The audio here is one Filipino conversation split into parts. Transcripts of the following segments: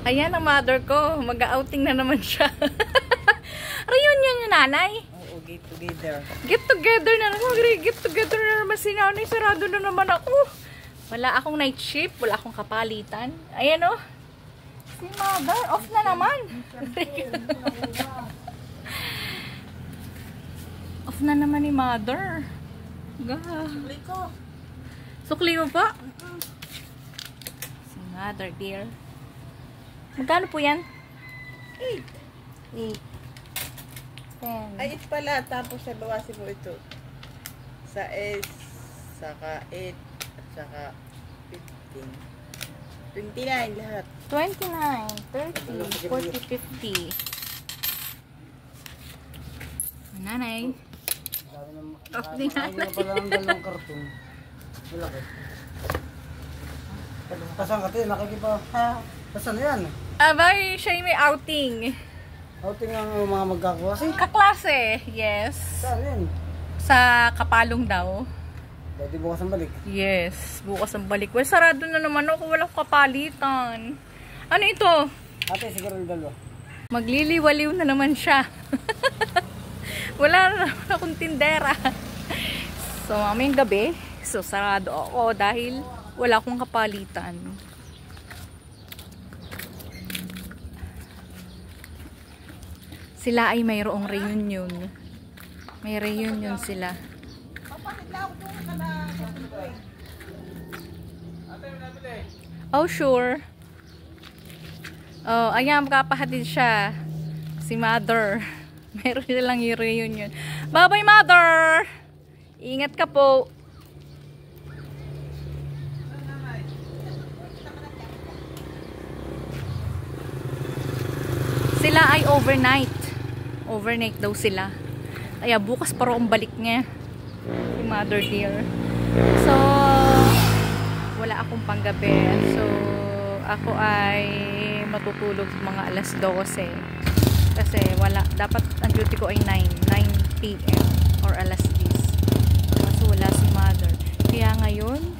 Ayan ang mother ko. Mag-outing na naman siya. Reunion yung nanay. Oo, get together. Get together na naman. Get together na naman si nanay. Sarado na naman ako. Wala akong night shift. Wala akong kapalitan. Ayan o. Si mother. Off na naman. Off na naman ni mother. Sukli ko. Sukli mo pa? Si mother dear. Magkano po yan? 8. 8. 10. Ay, 8 pala. Tapos sa bawasin mo ito. Sa S, saka 8, at saka 15. 29 lahat. 29, 30, 40, 50. Nanay. Off ni nanay. Pala ang dalawang karton. Malaki. Kasang ka tayo, nakikipa. Kasan yan? Abay, siya yung may outing. Outing ang mga magkaklase. Kaklase, yes. Saan yan? Sa Kapalong daw. Pwede bukas ang balik. Yes, bukas ang balik. Well, sarado na naman ako. Walang kapalitan. Ano ito? Ate, siguro yung dalawa. Magliliwaliw na naman siya. Wala na naman akong tindera. So, mamayang gabi. So, sarado ako dahil wala akong kapalitan. Sila ay mayroong reunion. May reunion sila. Oh, sure. Oh, ayan, makapahatid siya. Si mother. Meron silang yung reunion. Bye-bye, mother! Ingat ka po. Sila ay overnight. Overnight daw sila. Kaya bukas pa ang balik niya. Si mother dear. So, wala akong panggabi. So, ako ay matutulog mga alas 12. Kasi wala. Dapat ang duty ko ay 9 p.m. or alas 10. So, wala si mother. Kaya ngayon,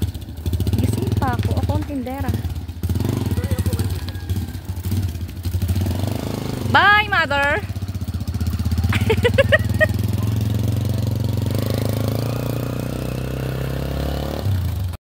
gising pa ako. Ako ang tindera. Bye, mother!